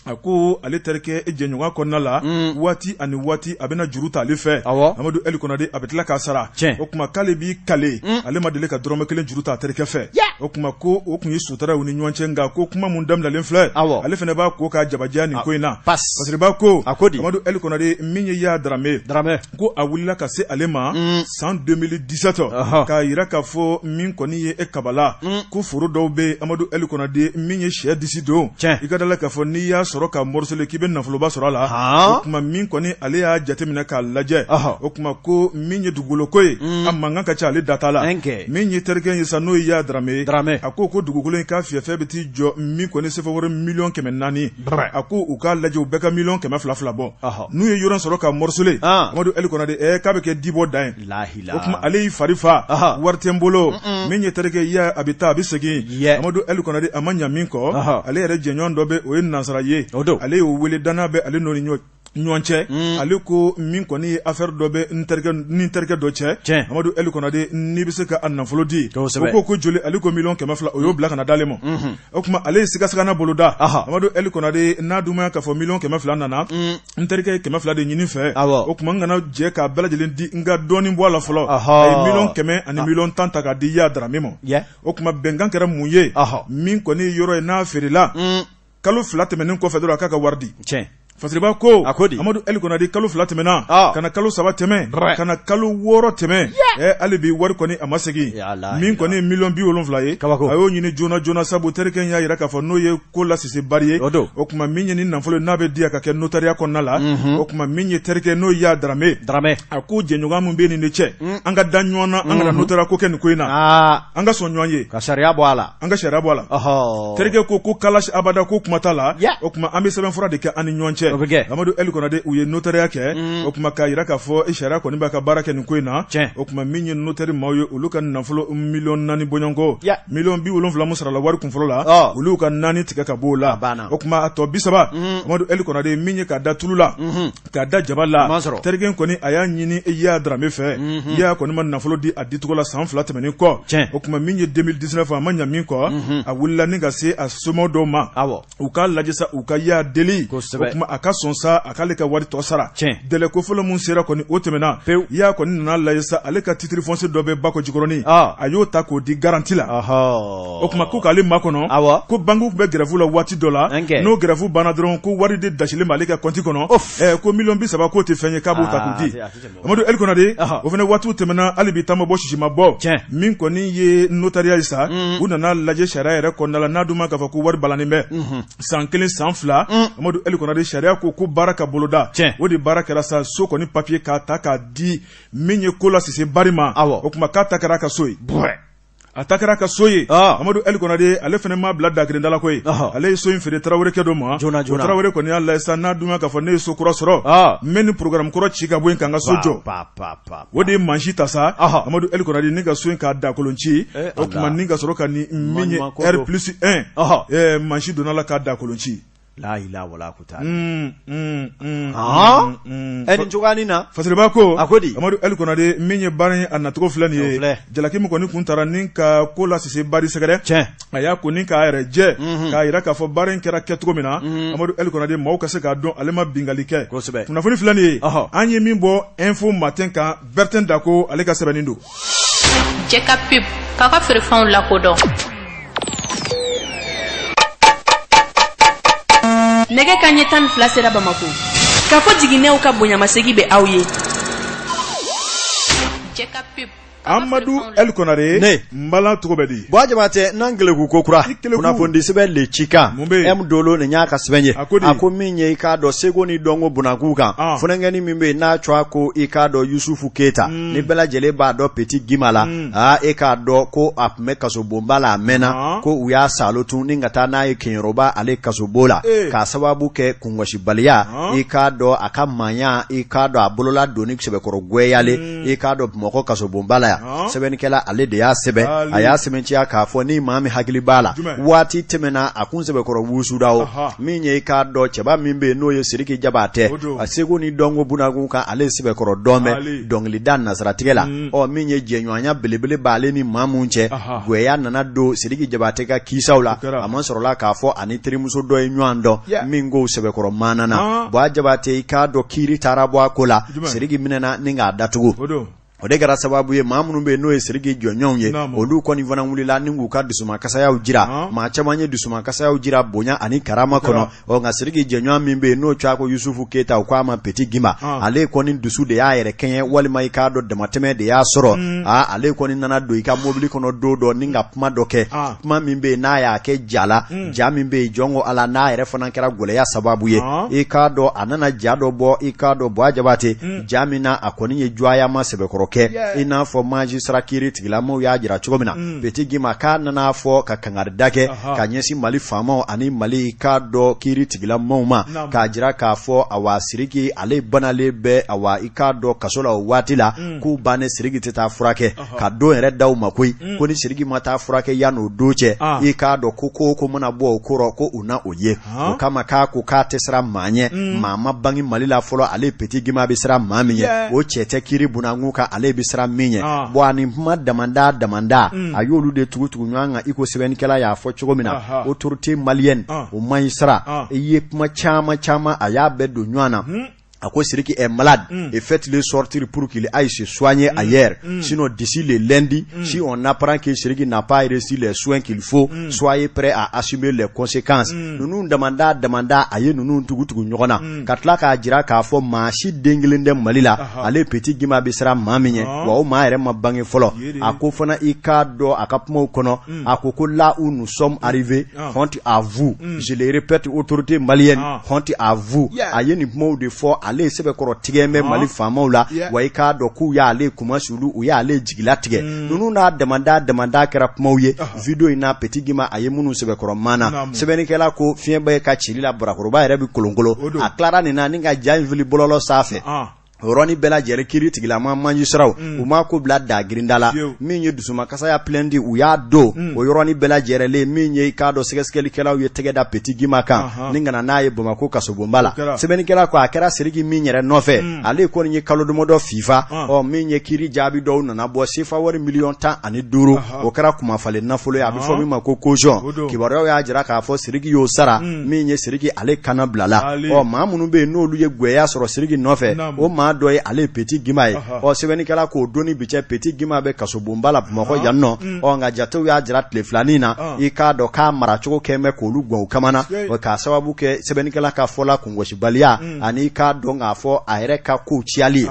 B: a ko ale terikɛ jɛɲɔgɔn kɔnɔna la waati ani waati a bɛna juru ta ale fɛ Amadu El Konare a bɛ tila k'a sara o kuma k'ale b'i kale ale ma deli ka dɔrɔmɛ 1 juru ta a terikɛ fɛ o kuma ko o kun ye sutara u ni ɲɔgɔn cɛ nka ko kuma mun daminɛlen filɛ ale fana b'a ko k'a jabajɛ nin ko in na fasiriba ko Amadu El Konare min ye Yaya Darame ko a wulila ka se ale ma san 2017 k'a yira k'a fɔ min kɔni ye kabala ko foro dɔw bɛ Amadu El Konare min ye sɛ disi don i ka dala k'a fɔ n'i y'a sɔrɔ ka morceler k'i bɛ nafoloba sɔrɔ a la o tuma min kɔni ale y'a jateminɛ k'a lajɛ o tuma ko min ye dugukolo ko ye a mankan ka ca ale da t'a la min ye terikɛ ye sa n'o ye Yaya Darame a ko dugukolo in k'a fiyɛfɛ bɛ t'i jɔ min kɔni sefa wari 400,000 a ko u k'a lajɛ u bɛɛ ka 200,000 bɔ n'u ye yɔrɔ sɔrɔ ka morceler Amadu Eli Konate k'a bɛ kɛ dibɔ dan ye o tuma ale y'i fari fa wari tɛ n bolo min ye terikɛ ye a bɛ taa a bɛ segin Amadu Eli Konate a ma ɲa min kɔ ale yɛrɛ jɛɲɔgɔn dɔ bɛ o ye nansara ye ale y'o wele danna bɛ ale n'o ni ɲɔgɔn cɛ ale ko min kɔni ye affaire dɔ bɛ ni terikɛ dɔ cɛ Amadu Eli Konate n'i bɛ se ka a nafolo di o ko joli ale ko 200,000 o y'o bila ka na d'ale ma o tuma ale ye sigasagana boloda Amadu Eli Konate n'a dumaya k'a fɔ 200,000 nana n terikɛ ye 200 de ɲini fɛ o tuma n kana jɛ k'a bɛɛ lajɛlen di n ka dɔɔnin bɔ a la fɔlɔ a ye 100,000 ani 10,000 ta k'a di Yaya Darame ma o tuma bɛnkan kɛra mun ye min kɔni yɔrɔ ye n'a feerela kalo 2 tɛmɛnen kɔfɛ dɔrɔn a k'a ka wari di Fasiriba ko Amadu Eli Konate kalo 2 tɛmɛna kana kalo 3 tɛmɛ kana kalo 6 tɛmɛ hali bi wari kɔni a ma segin min kɔni ye 700,000 ye a y'o ɲini joona sabu terikɛ y'a yira k'a fɔ n'o ye ko lasisi bari ye o tuma min ye ni nafolo n'a bɛ di a ka kɛ notariya kɔnɔna la o tuma min ye terikɛ n'o Yaya Darame a ko jɛɲɔgɔn min bɛ nin de cɛ an ka da ɲɔgɔn na an kana notariya ko kɛ nin ko in na an ka sɔn ɲɔgɔn ye
A: ka sariya bɔ a la
B: an ka sariya bɔ a la terikɛ ko kalashi abada ko kuma t'a la o tuma an bɛ sɛbɛnfura de kɛ an ni ɲɔgɔn cɛ Amadu Eli Konate u ye notariya kɛ o tuma k'a yira k'a fɔ sariya kɔni b'a ka baara kɛ nin ko in na o tuma min ye notari maaw ye olu ka nafolo 4,000,000 bɔɲɔgɔnko 7,000,000 mun sarala wari kunfɔlɔ la olu ka 4 tigɛ ka bɔ o la o tuma a tɔ 30 Amadu Eli Konate min ye k'a da tulu la k'a da jaba la terikɛ kɔni a y'a ɲini Yaya Darame fɛ Yaya kɔni ma nafolo di a dicogo la san 2 tɛmɛnen kɔ o tuma min ye 2019 a ma ɲa min kɔ a wulila ni ka se a somɔgɔw dɔw ma u k'a lajɛ sa u ka Yaya deli o tuma a ka sɔn sa a k'ale ka wari tɔ sara délai kofɔlɔ mun sera kɔni o tɛmɛna Yaya kɔni nana lajɛ sa ale ka titre foncier dɔ bɛ Bako Jikɔrɔni a y'o ta k'o di garantie la o tuma ko k'ale makɔnɔ ko banque bɛ grève la waati dɔ la n'o grève banna dɔrɔn ko wari de dasilen b'ale ka compte kɔnɔ ko 30,000 k'o tɛ fɛn ye k'a b'o ta k'o di Amadu Eli Konate o fana waatiw tɛmɛna hali bi taama bɔ sisi ma bɔ min kɔni ye notariya ye sa u nana lajɛ sariya yɛrɛ kɔnɔna la n'a dun ma k'a fɔ ko wari balannen bɛ san 1 san 2 Amadu Eli Konate sariya ko baara ka boloda o de baara kɛra sa so kɔni papier k'a ta k'a di min ye ko lasisi bari ma o tuma k'a ta kɛra ka so ye a ta kɛra ka so ye Amadu Eli Konate ale fana m'a bila dagirindala ko ye ale ye so in feere Tarawelekɛ dɔ ma o Tarawele kɔni y'a lajɛ sa n'a dun k'a fɔ ne ye so kura sɔrɔ n bɛ ni programme kɔrɔ ci ka bɔ yen ka n ka so jɔ o de ye mansi ta sa Amadu Eli Konate ni ka so in k'a dakolon ci o tuma ni ka sɔrɔ ka ni min ye R+1 mansi donna la k'a dakolon ci
A: La ilaha wala kuta eni jogani na
B: Fasiriba ko Amadu Eli Konate min ye baara in a nacogo filɛ nin ye jalaki min kɔni kun taara ni ka ko lasisi bari sɛgɛrɛ a y'a ko ni k'a yɛrɛ jɛ k'a yira k'a fɔ baara in kɛra kɛcogo min na Amadu Eli Konate maaw ka se k'a dɔn ale ma bingali kɛ kunnafoni filɛ nin ye an ye min bɔ info matin kan Bertin Dako ale ka sɛbɛnnin don
C: Jɛka pub k'a ka feerefɛnw lakodɔn nɛgɛ kanɲɛ 12 sera Bamako k'a fɔ jiginɛw ka bonyamasegi bɛ aw ye
B: Amadu Eli Konate mbala togo bɛ di
A: bon jabate n'an geleku ko kura kunnafoni sɛbɛn le cikan M Dolo ni y'a ka sɛbɛn ye a ko min ye i k'a dɔn seko ni dɔnko bunakun kan funɛnkɛni min bɛ yen n'a cɔ ko i k'a dɔn Yusufu Keyita ni bɛɛ lajɛlen b'a dɔn Petit Gima la e k'a dɔn ko a tun bɛ kasobonba la a mɛnna ko u y'a salo tun ni ka taa n'a ye Keɲɛrɔba ale kasobo la k'a sababu kɛ kungɔsibaliya i k'a dɔn a ka maaya i k'a dɔn a bolola doni sɛbɛkɔrɔ gwɛyale i k'a dɔn Bamakɔ kasobonba la sɛbɛnnikɛla ale de y'a sɛbɛn a y'a sɛbɛnciya k'a fɔ ni maa min hakili b'a la waati tɛmɛna a kun sɛbɛkɔrɔ wusuda o min ye i k'a dɔn cɛba min bɛ yen n'o ye Sidiki Jabatɛ a seko ni dɔnko bunakun kan ale sɛbɛkɔrɔ dɔnbɛ dɔnkilida nasaratigɛ la min ye jɛɲɔgɔnya belebele b'ale ni maa mun cɛ gwɛya nana don Sidiki Jabatɛ ka kisaw la a man sɔrɔla k'a fɔ ani terimuso dɔ ye ɲɔgɔn dɔn min ko sɛbɛkɔrɔ maanana bon a Jabatɛ i k'a dɔn kiiri taara bɔ a ko la Sidiki minɛna ni k'a datugu o de kɛra sababu ye maa minnu bɛ n'o ye Sidiki jɔnɲɔgɔnw ye olu kɔni fana wulila ni k'u ka dusumankasayaw jira maa caman ye dusumankasayaw jira bonya ani karama kɔnɔ nka Sidiki jɔnɲɔgɔn min bɛ yen n'o tɔgɔ ko Yusufu Keyita u k'a ma Petit Gima ale kɔni dusu de y'a yɛrɛ kɛɲɛ walima i k'a dɔn damatɛmɛ de y'a sɔrɔ ale kɔni nana don i ka mobili kɔnɔ don dɔ ni ka kuma dɔ kɛ kuma min bɛ yen n'a y'a kɛ ja la ja min bɛ yen jɔn ko Ala n'a yɛrɛ fana kɛra gɛlɛya sababu ye i k'a dɔn a nana ja dɔ bɔ i k'a dɔn Buwa Jabate ja min na a kɔni ye jɔyama sɛbɛkɔrɔ kɛ i n'a fɔ magistrat kiiri tigilamɔgɔw y'a jira cogo min na Petit Gima k'a nana fɔ ka kangari kɛ ka ɲɛsin Mali faamaw ani Mali k'a dɔn kiiri tigilamɔgɔw ma k'a jira k'a fɔ awa Sidiki ale banalen bɛ awa i k'a dɔn kaso la o waati la k'u bannen Sidiki tɛ taa furakɛ ka don yɛrɛ daw ma koyi ko ni Sidiki ma taa furakɛ yan'o don cɛ i k'a dɔn ko mana bɔ o kɔrɔ ko u na o ye o kama k'a ko k'a tɛ siran maa ɲɛ maa ma bange Mali la fɔlɔ ale Petit Gima bɛ siran maa min ye o cɛ tɛ kiiri bunakun kan ale bɛ siran min ye bon ani kuma damanda a y'olu de tugu ɲɔgɔn kan iko sɛbɛnnikɛla y'a fɔ cogo min na autorité malienne o magistrat i ye kuma caman a y'a bɛɛ don ɲɔgɔn na a ko Sidiki est malade et faites-le sortir pour qu'il aille se soigner ailleurs. Sinon d'ici le lundi, si on apprend que Sidiki n'a pas reçu les soins qu'il faut, soyez prêts à assumer les conséquences. Nous demanda aye nous tugu ɲɔgɔn na ka tila k'a jira k'a fɔ maa si den kelen tɛ Mali la ale Petit Gima bɛ siran maa min ye wa o maa yɛrɛ ma bange fɔlɔ a ko fana i k'a dɔn a ka kumaw kɔnɔ a ko là où nous sommes arrivés honte à vous, je le répète autorité malienne, honte à vous. A ye nin kumaw de fɔ ale sɛbɛkɔrɔ tigɛ mɛ Mali faamaw la wa i k'a dɔn k'u y'ale kuma sulu u y'ale jigila tigɛ ninnu n'a damanda kɛra kumaw ye video in na Petit Gima a ye minnu sɛbɛkɔrɔ maana sɛbɛnnikɛla ko fiɲɛba ye ka cili la barakɔrɔba yɛrɛ bɛ kolonkolon a tilara nin na ni ka ja in fili bɔlɔlɔ sanfɛ Roni bɛɛ lajɛlen kiiri tigilama magistrat u ma ko bila da girinda la min ye dusumakasaya plendi u y'a don o yɔrɔni bɛɛ lajɛlen min ye i k'a dɔn sɛgɛsɛgɛlikɛlaw ye tɛgɛ da Petit Gima kan ni kana n'a ye Bamako kasobonba la sɛbɛnnikɛla ko a kɛra Sidiki min yɛrɛ nɔfɛ ale kɔni ye kalo damadɔ FIFA min ye kiiri jaabi dɔw nana bɔ sefa wari $15,000 o kɛra kumafalen nafolo ye a bɛ fɔ min ma ko caution kibaruyaw y'a jira k'a fɔ Sidiki y'o sara min ye Sidiki ale kana bilala maa minnu bɛ yen n'olu ye gwɛya sɔrɔ Sidiki nɔfɛ o maa dɔ ye ale Petit Gima ye sɛbɛnnikɛla k'o doni bi cɛ Petit Gima bɛ kasobonba la Bamakɔ yan nɔ nka jatew y'a jira tile filanin na i k'a dɔn k'a maracogo kɛ mɛ k'olu gɔn u kamana k'a sababu kɛ sɛbɛnnikɛla ka fɔla kungosibaliya ani k'a dɔn k'a fɔ a yɛrɛ ka kow ciyali ye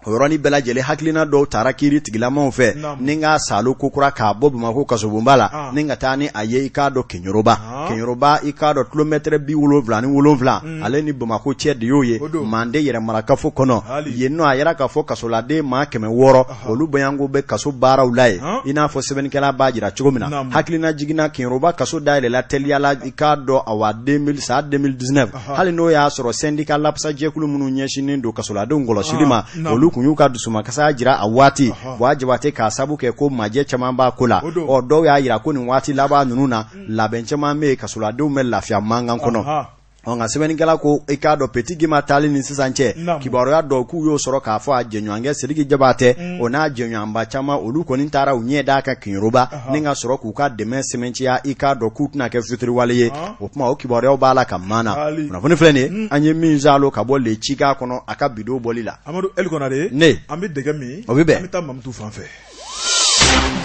A: o yɔrɔni bɛɛ lajɛlen hakilina dɔw taara kiiri tigilamaw fɛ ni n ka salo kokura k'a bɔ Bamako kasobonba la ni ka taa ni a ye i k'a dɔn Keɲoroba i k'a dɔn kilomɛtɛrɛ 77 ale ni Bamako cɛ de y'o ye Mande yɛrɛmarakafo kɔnɔ yen nɔ a yɛrɛ k'a fɔ kasoladen maa 600 olu bayango bɛ kaso baaraw la ye i n'a fɔ sɛbɛnnikɛla b'a jira cogo min na hakilina jiginna Keɲoroba kaso dayɛlɛla teliyala i k'a dɔn awa 2019 hali n'o y'a sɔrɔ syndicat lapsa jɛkulu minnu ɲɛsinnen don kasoladenw kɔlɔsili ma olu kun y'u ka dusumakasaya jira a waati Buwa Jabate k'a sabu kɛ ko majɛ caman b'a ko la dɔw y'a jira ko nin waati laban ninnu na labɛn caman bɛ yen kasoladenw bɛ lafiya mankan kɔnɔ nka sɛbɛnnikɛla ko i k'a dɔn Petit Gima taali ni sisan cɛ kibaruya dɔw k'u y'o sɔrɔ k'a fɔ a jɛɲɔgɔnkɛ Sidiki Jabate o n'a jɛɲɔgɔnba caman olu kɔni taara u ɲɛ d'a kan Keɲoroba ni ka sɔrɔ k'u ka dɛmɛ sɛmɛnciya i k'a dɔn k'u tɛna kɛ fitiriwale ye o kuma o kibaruyaw b'a la ka maana kunnafoni filɛ nin ye an ye min zalo ka bɔ le Cika kɔnɔ a ka bidon bɔli la
B: Amadu Elikonare
A: ne
B: an bɛ dɛgɛ min
A: o bɛ bɛn
B: an bɛ taa Mamutu fan fɛ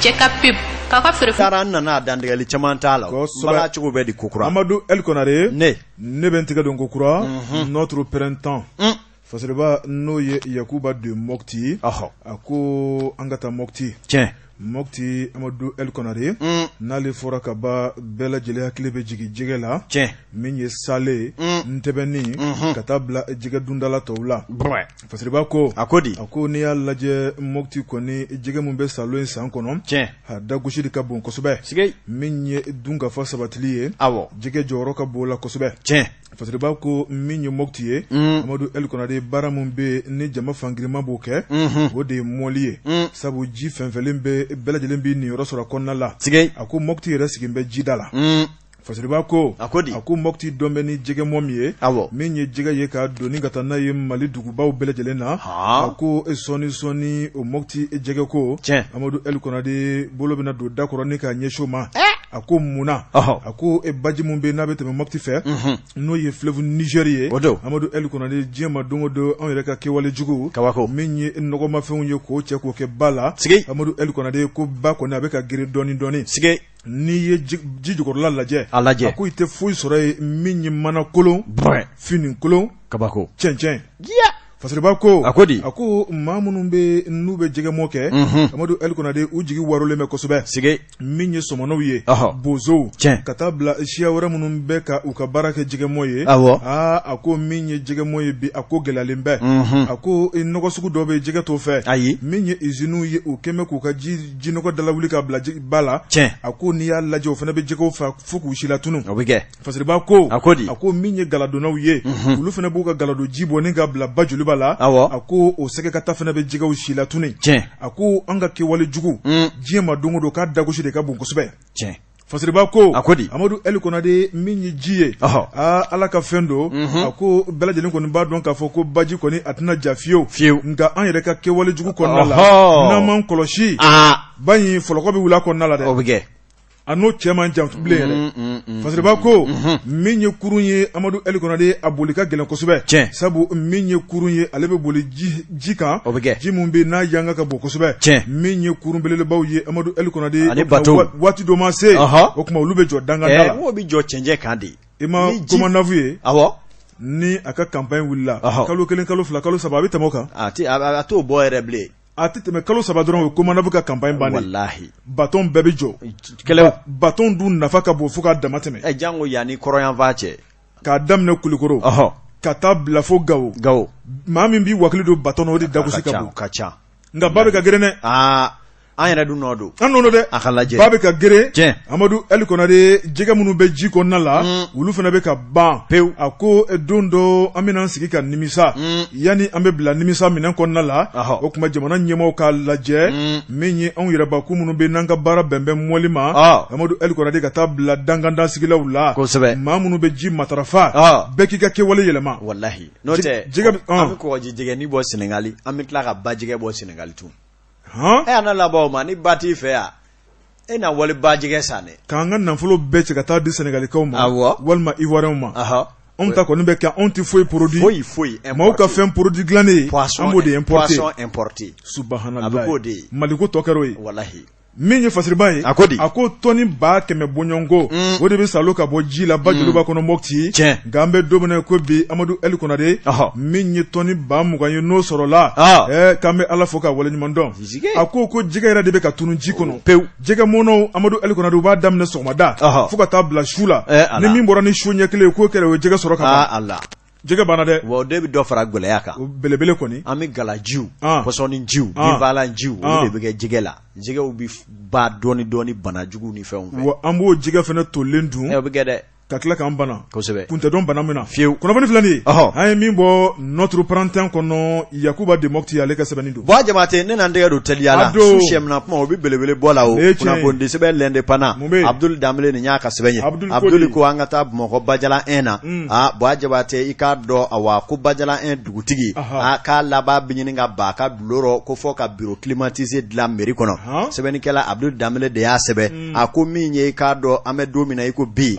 C: Jɛka pep k'a feere
A: taara an nana a dantigɛli caman t'a la bala cogo bɛ di kokura
B: Amadu Elikonare
A: ne
B: bɛ n tigɛ don kokura notre printemps fasiriba n'o ye Yakuba de Mopti a ko an ka taa Mopti
A: tiɲɛ
B: Mopti Amadu Elikonare n'ale fɔra ka ban bɛɛ lajɛlen hakili bɛ jigin jɛgɛ la min ye sale ntɛbɛnni ka taa bila jɛgɛ dundala tɔw la fasiriba ko
A: a ko di
B: a ko n'i y'a lajɛ Mopti kɔni jɛgɛ min bɛ salo in san kɔnɔ a dagosi de ka bon kosɛbɛ min ye dunkafa sabatili ye jɛgɛ jɔyɔrɔ ka bon la kosɛbɛ fasiriba ko min ye Mopti ye Amadu Elikonare baara min bɛ ni jama fangirima b'o kɛ o de ye mɔli ye sabu ji fɛnfɛlen bɛɛ lajɛlen bɛ nin yɔrɔ sɔrɔ kɔnɔna la a ko Mopti yɛrɛ sigin bɛ jida la fasiriba ko a ko Mopti dɔn bɛ ni jɛgɛ mɔ min ye min ye jɛgɛ ye ka doni ka taa n'a ye Mali dugubaw bɛɛ lajɛlen na a ko sɔni o Mopti jɛgɛ ko Amadu Elikonare bolo bɛna don da kɔrɔ ni k'a ɲɛsin o ma a ko munna a ko baji mun bɛ n'a bɛ tɛmɛ Mopti fɛ n'o ye fleuve Niger ye Amadu Eli Konare diɲɛ ma don o don anw yɛrɛ ka kɛwale jugu min ye nɔgɔmafɛnw ye k'o cɛ k'o kɛ ba la Amadu Eli Konare ko ba kɔni a bɛ ka girin dɔɔni dɔɔni n'i ye ji jukɔrɔla lajɛ a ko i tɛ foyi sɔrɔ ye min ye mana kolon fini kolon
A: kabako
B: cɛncɛn Fasiriba ko a ko maa minnu bɛ n'u bɛ jɛgɛmɔ kɛ Amadu Eli Konare u jigi warolen bɛ kosɛbɛ min ye sɔmɔnɔw ye bozow ka taa bila siya wɛrɛ minnu bɛ ka u ka baara kɛ jɛgɛmɔ ye a ko min ye jɛgɛmɔ ye bi a ko gɛlɛyalen bɛ a ko nɔgɔ sugu dɔ bɛ jɛgɛ t'o fɛ min ye usines ye u kɛn bɛ k'u ka jinɔgɔ dalawuli ka bila ba la a ko n'i y'a lajɛ o fana bɛ jɛgɛw fa fo k'u sila tunu Fasiriba ko a ko min ye galadonnaw ye olu fana b'u ka galado ji bɔ ni ka bila ba joli la a ko o sɛgɛkata fana bɛ jɛgɛw si la tuni a ko an ka kɛwale jugu diɲɛ ma don o don k'a dagosi de ka bon kosɛbɛ Fasiriba ko Amadu Eli Konare min ye ji ye ala ka fɛn don a ko bɛɛ lajɛlen kɔni b'a dɔn k'a fɔ ko baji kɔni a tɛna ja fiyewu nka an yɛrɛ ka kɛwale jugu kɔnɔna la n'an m'an kɔlɔsi ba in fɔlɔkɔ bɛ wuli a kɔnɔna la dɛ a n'o cɛ man jan bilen yɛrɛ Fasiriba ko min ye kurun ye Amadu Eli Konare a boli ka gɛlɛn kosɛbɛ sabu min ye kurun ye ale bɛ boli ji kan ji mun bɛ n'a yanga ka bon kosɛbɛ min ye kurun belebelebaw ye Amadu Eli Konare waati dɔ ma se o tuma olu bɛ jɔ dangada la
A: o bɛ jɔ cɛncɛn kan de
B: i ma komandafu ye ni a ka campagne wulila kalo 1 kalo 2 kalo 3 a bɛ tɛmɛ o kan
A: a t'o bɔ yɛrɛ bilen
B: a tɛ tɛmɛ kalo 3 dɔrɔn o komandafu ka campagne bannen
A: wallahi
B: baton bɛɛ bɛ jɔ baton dun nafa ka bon fo k'a dama tɛmɛ
A: jango yanni kɔrɔyanfan cɛ k'a
B: daminɛ Kulikoro ka taa bila fo Gawo maa min b'i wakili don baton na o de dagosi ka bon nka ba bɛ ka geren dɛ an yɛrɛ dun nɔ don an nɔ dɛ a ka lajɛ ba bɛ ka geren Amadu Eli Konare jɛgɛ minnu bɛ ji kɔnɔna la olu fana bɛ ka ban pewu a ko don dɔ an bɛna sigi ka nimisa yanni an bɛ bila nimisa minɛn kɔnɔna la o tuma jamana ɲɛmaaw k'a lajɛ min ye anw yɛrɛbakun minnu bɛ n'an ka baara bɛnbɛn mɔli ma Amadu Eli Konare ka taa bila dangadan sigilaw la kosɛbɛ maa minnu bɛ ji matarafa bɛɛ k'i ka kɛwale yɛlɛma
A: wallahi n'o tɛ an bɛ kɔgɔji jɛgɛni bɔ Senegali an bɛ tila ka ba jɛgɛ bɔ Senegali tun ana laban ma ni ba t'i fɛ yan e na wali ba jɛgɛ san dɛ
B: k'an ka nafolo bɛɛ cɛ ka taa di Senegalikaw ma walima Ivoiriyɛnw ma anw ta kɔni bɛ kɛ anw tɛ foyi produit maaw ka fɛn produit dilannen an b'o de importer subahanallahi Maliko tɔ kɛra o ye wallahi min ye Fasiriba ye a ko tɔni 100 bɔɲɔnko o de bɛ salo ka bɔ ji la ba joliba kɔnɔ Mopti nka an bɛ don min na ko bi Amadu Eli Konare min ye tɔni 20 ye n'o sɔrɔla k'an bɛ Ala fo k'a waleɲuman dɔn a ko jɛgɛ yɛrɛ de bɛ ka tunu ji kɔnɔ pewu jɛgɛ mɔnɔw Amadu Eli Konare u b'a daminɛ sɔgɔmada fo ka taa bila su la ni min bɔra ni su ɲɛ kelen k'o kɛra o ye jɛgɛ sɔrɔ ka ban jɛgɛ banna dɛ
A: wa o de bɛ dɔ fara gɛlɛya kan
B: belebele kɔni
A: an bɛ galajiw pɔsɔni jiw binfagalan jiw olu de bɛ kɛ jɛgɛ la jɛgɛw bɛ ba dɔɔni banajugu ni fɛnw fɛ
B: wa an b'o jɛgɛ fana tolen dun
A: o bɛ kɛ dɛ
B: ka tila k'an bana
A: kosɛbɛ
B: kun tɛ dɔn bana min na
A: fiyewu
B: kunnafoni filɛ nin ye an ye min bɔ notre printemps kɔnɔ Yakuba de Mopti ale ka sɛbɛnni don
A: bon Jabate ne n'an tɛgɛ don teliya la su sɛmina kuma o bɛ belebele bɔ la o kunnafoni sɛbɛn l'indépendant Abdul Dambele nin y'a ka sɛbɛn ye Abdul ko an ka taa Bamakɔ Bajala 1 na bon Jabate i k'a dɔn awa ko Bajala 1 dugutigi k'a laban bɛ ɲini ka ba ka bulon ko fɔ ka bureau climatisé dilan mairie kɔnɔ sɛbɛnnikɛla Abdul Dambele de y'a sɛbɛn a ko min ye i k'a dɔn an bɛ don min na i ko bi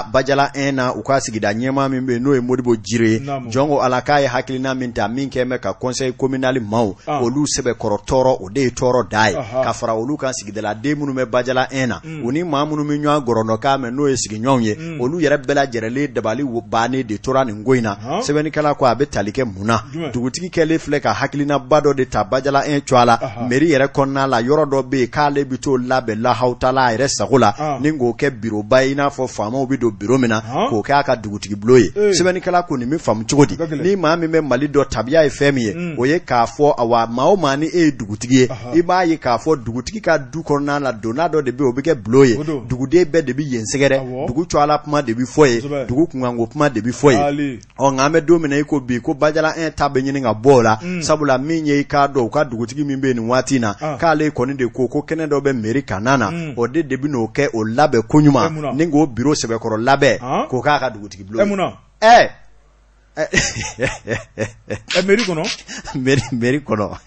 A: Bajala 1 na u ka sigida ɲɛmaa min bɛ n'o ye Modibo Jire jɔngo ala k'a ye hakilina min ta min kɛn bɛ ka conseil communal maaw olu sɛbɛkɔrɔ tɔɔrɔ o de ye tɔɔrɔ da ye ka fara olu kan sigidala den minnu bɛ Bajala 1 na u ni maa minnu bɛ ɲɔgɔn gɔrɔndɔkan mɛn n'o ye sigiɲɔgɔnw ye olu yɛrɛ bɛɛ lajɛlen dabali bannen de tora nin ko in na sɛbɛnnikɛla ko a bɛ tali kɛ mun na dugutigi kɛlen filɛ ka hakilinaba dɔ de ta Bajala 1 cogoya la mairie yɛrɛ kɔnɔna la yɔrɔ dɔ bɛ yen k'ale bɛ t'o labɛn lahawtala a yɛrɛ sago la ni k'o kɛ bureau ba ye i n'a fɔ faamaw bɛ don bureau min na k'o kɛ a ka dugutigi bulon ye sɛbɛnnikɛla ko nin bɛ faamu cogo di ni maa min bɛ Mali dɔ tabiya ye fɛn min ye o ye k'a fɔ awa maa o maa ni e ye dugutigi ye i b'a ye k'a fɔ dugutigi ka du kɔnɔna la donna dɔ de bɛ o bɛ kɛ bulon ye duguden bɛɛ de bɛ yen sɛgɛrɛ dugu cɔala kuma de bɛ fɔ ye dugu kunkanko kuma de bɛ fɔ ye nka an bɛ don min na i ko bi ko Bajala 1 ta bɛ ɲini ka bɔ o la sabula min ye i k'a dɔn u ka dugutigi min bɛ yen nin waati in na k'ale kɔni de ko kɛnɛ dɔ bɛ mairie kanna na o de bɛ n'o kɛ o labɛn ko ɲuman ni k'o bureau sɛbɛkɔrɔ labɛn k'o k'a ka dugutigi bulon
B: mairie kono
A: mairie kono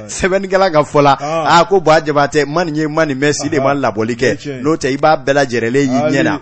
A: sɛbɛnnikɛla ka fɔ la ko Buwa Jabate mani ye mani Messi de ma labɔli kɛ n'o tɛ i b'a bɛɛ lajɛlen y'i ɲɛ na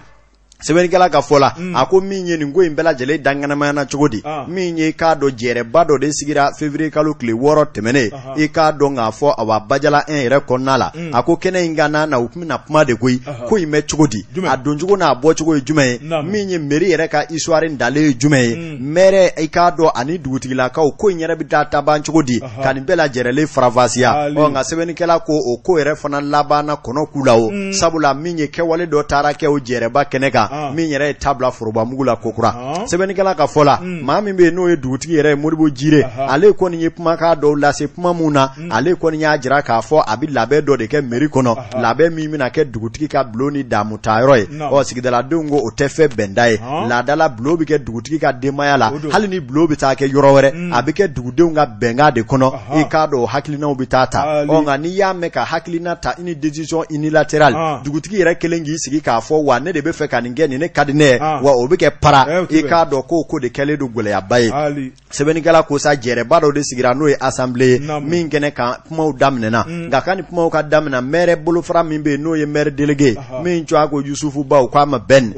A: sɛbɛnnikɛla ka fɔ la a ko min ye nin ko in bɛɛ lajɛlen danganamaya cogo di min ye k'a dɔn jɛrɛba dɔ de sigira février kalo tile 6 tɛmɛnen i k'a dɔn k'a fɔ Awa Bajala 1 yɛrɛ kɔnɔna la a ko kɛnɛ in ka na u tun bɛna kuma de koyi ko in bɛ cogo di a don cogo n'a bɔ cogo ye jumɛn ye min ye mairie yɛrɛ ka histoire dalen ye jumɛn ye maire i k'a dɔn ani dugutigilakaw ko in yɛrɛ bɛ taa ban cogo di ka nin bɛɛ lajɛlen farafasiya nka sɛbɛnnikɛla ko o ko yɛrɛ fana labanna kɔnɔ k'u la o sabula min ye kɛwale dɔ taara kɛ o jɛrɛba kɛnɛ kan min yɛrɛ ye tabla foroba mugu la kokura sɛbɛnnikɛla ka fɔ la maa min bɛ yen n'o ye dugutigi yɛrɛ ye Modibo Jire ale kɔni ye kumakan dɔw lase kuma mun na ale kɔni y'a jira k'a fɔ a bɛ labɛn dɔ de kɛ mairie kɔnɔ labɛn min bɛna kɛ dugutigi ka bulon ni damu taayɔrɔ ye sigidaladenw ko o tɛ fɛn bɛnda ye laadala bulon bɛ kɛ dugutigi ka denbaya la hali ni bulon bɛ taa kɛ yɔrɔ wɛrɛ a bɛ kɛ dugudenw ka bɛnkan de kɔnɔ i k'a dɔn o hakilinaw bɛ taa ta nka n'i y'a mɛn ka hakilina ta ni décision unilatérale dugutigi yɛrɛ kelen k'i sigi k'a fɔ wa ne de bɛ fɛ ka nin kɛ nin ne ka di ne wa o bɛ kɛ para i k'a dɔn ko de kɛlen don gɛlɛyaba ye sɛbɛnnikɛla ko sa jɛrɛba dɔ de sigira n'o ye assemblée ye min kɛnɛ kan kumaw daminɛna nka ka ni kumaw ka daminɛ maire bolofara min bɛ yen n'o ye maire délégué min cogoya ko Yusufu Baw k'a ma Ben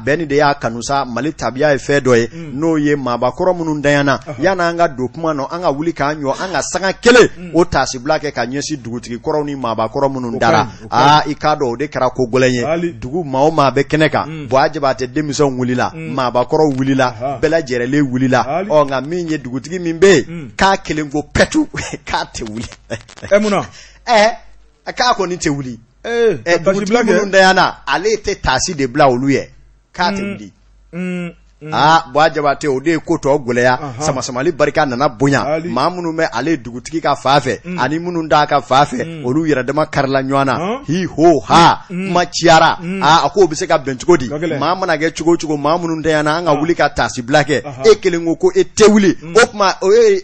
A: Ben de y'a kanu sa Mali tabiya ye fɛn dɔ ye n'o ye maabakɔrɔ minnu danyana yanni an ka don kuma na an ka wuli k'an jɔ an ka sanga kelen o taasibila kɛ ka ɲɛsin dugutigi kɔrɔw ni maabakɔrɔ minnu dara i k'a dɔn o de kɛra ko gɛlɛn ye dugu maa o maa bɛ kɛnɛ kan Buwa Jabate denmisɛnw wulila maabakɔrɔw wulila bɛɛ lajɛlen wulila nka min ye dugutigi min bɛ yen k'a kelen ko pɛtu k'a tɛ wuli
B: munna
A: k'a kɔni tɛ wuli dugutigi minnu danyana ale tɛ taasi de bila olu ye k'a tɛ wuli Buwa Jabate o de ye ko tɔ gɛlɛya samasamali barika nana bonya maa minnu bɛ ale dugutigi ka fan fɛ ani minnu d'a ka fan fɛ olu yɛrɛ dama karila ɲɔgɔn na hi ho ha kuma ciyara a ko o bɛ se ka bɛn cogo di maa mana kɛ cogo cogo maa minnu danyana an ka wuli ka taasi bila kɛ e kelen ko e tɛ wuli o tuma o ye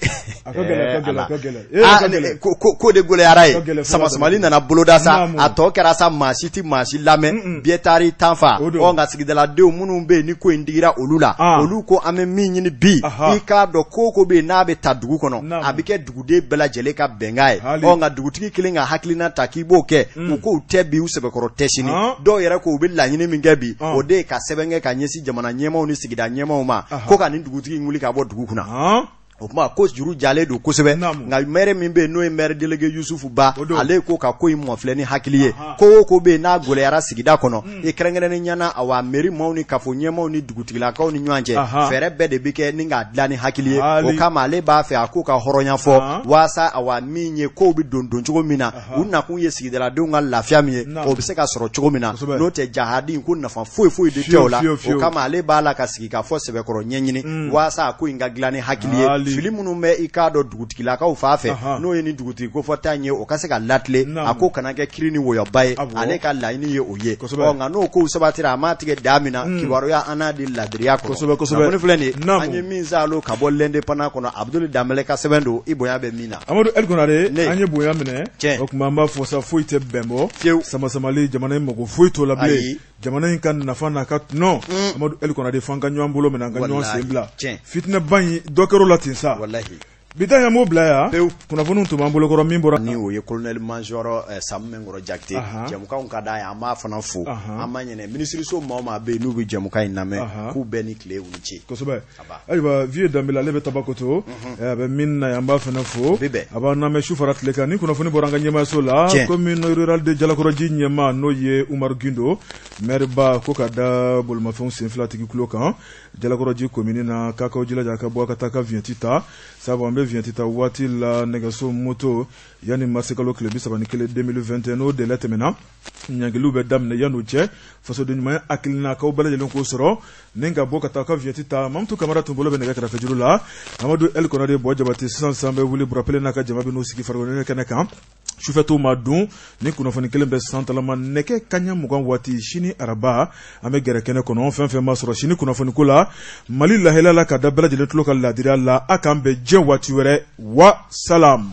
A: ko de gɛlɛyara ye samasamali nana boloda sa a tɔ kɛra sa maa si tɛ maa si lamɛn biyɛtari tanfa nka sigidaladenw minnu bɛ yen ni ko in digira olu la olu ko an bɛ min ɲini bi i k'a dɔn ko bɛ yen n'a bɛ ta dugu kɔnɔ a bɛ kɛ duguden bɛɛ lajɛlen ka bɛnkan ye nka dugutigi kelen ka hakilina ta k'i b'o kɛ u ko u tɛ bi u sɛbɛkɔrɔ tɛ sini dɔw yɛrɛ ko u bɛ laɲini min kɛ bi o de ye ka sɛbɛn kɛ ka ɲɛsin jamana ɲɛmaaw ni sigida ɲɛmaaw ma ko ka nin dugutigi wuli ka bɔ dugu kunna o kuma ko juru jalen don kosɛbɛ nka maire min bɛ yen n'o ye maire délégué Yusufu Ba ale ko ka ko in mɔfilɛ ni hakili ye ko bɛ yen n'a gɛlɛyara sigida kɔnɔ i kɛrɛnkɛrɛnnen ɲɛna Awa mairie maaw ni kafo ɲɛmaaw ni dugutigilakaw ni ɲɔgɔn cɛ fɛɛrɛ bɛɛ de bɛ kɛ ni k'a dilan ni hakili ye o kama ale b'a fɛ a ko ka hɔrɔnya fɔ walasa Awa min ye kow bɛ don cogo min na u nakun ye sigidaladenw ka lafiya min ye o bɛ se ka sɔrɔ cogo min na n'o tɛ jahadi ko nafa foyi de tɛ o la o kama ale b'a la ka sigi ka fɔ sɛbɛkɔrɔ ɲɛɲini walasa a ko in ka dilan ni hakili ye fili minnu bɛ i k'a dɔn dugutigilakaw fan fɛ n'o ye ni dugutigi kofɔta ye o ka se ka latile a ko kana kɛ kiri ni wɔyɔba ye ale ka laɲini ye o ye nka n'o kow sabatira a m'a tigɛ daa min na kibaruya an n'a di ladiriya kɔrɔ kunnafoni filɛ nin ye an ye min salo ka bɔ l'indépendant kɔnɔ Abdul Danbɛlɛ ka sɛbɛn don i bonya bɛ min na
B: Amadu El Konare an ye bonya minɛ o tuma an b'a fɔ sa foyi tɛ bɛn bɔ samasamali jamana in mago foyi t'o la bilen jamana in ka nafa n'a ka nɔ Amadu El Konare fɔ an ka ɲɔgɔn bolo minɛ an ka ɲɔgɔn sen bila fitinɛba in dɔ kɛr'o la ten sa bita ya mo bila ya kunnafoniw tun b'an bolokɔrɔ min bɔra
A: ni o ye colonel major Samu Mɛnkɔrɔ Jakite jɛmukanw ka d'a ye an b'a fana fo an ma ɲinɛ ministiriso maa o maa bɛ yen n'u bɛ jɛmukan in lamɛn k'u bɛɛ ni tile u ni ce
B: kosɛbɛ ayiwa Vieux Danbɛlɛ ale bɛ Tabakoto a bɛ min na an b'a fana fo a b'an lamɛn su fara tile kan ni kunnafoni bɔra an ka ɲɛmaayaso la commune rurale de Jalakɔrɔji ɲɛmaa n'o ye Umaru Gindo maire ba ko ka da bolimafɛnw sen fila tigi tulo kan Jalakɔrɔji commune na k'a k'aw jilaja a ka bɔ a ka taa ka viɲɛti ta sabu an bɛ viɲɛti ta waati la nɛgɛso moto yanni mars kalo tile 31 2021 n'o délai tɛmɛna ɲangiliw bɛ daminɛ yan'o cɛ fasoden ɲuman hakilina k'aw bɛɛ lajɛlen k'o sɔrɔ ni ka bɔ ka taa ka viɲɛti ta Mamutu Kamara tun bolo bɛ nɛgɛ kɛrɛfɛ juru la Amadu El Konare Buwa Jabate sisan bɛ wuli burapele n'a ka jama bɛ n'u sigi farikolo kɛnɛ kan sufɛtɔw ma dun ni kunnafoni kelen bɛ santalama nɛgɛ kaɲɛ 20 waati sini araba an bɛ gɛrɛ kɛnɛ kɔnɔ fɛn ma sɔrɔ sini kunnafoni ko la Mali lahela la ka da bɛɛ lajɛlen tulo ka ladiriya la a k'an bɛn diɲɛ waati wɛrɛ wa salam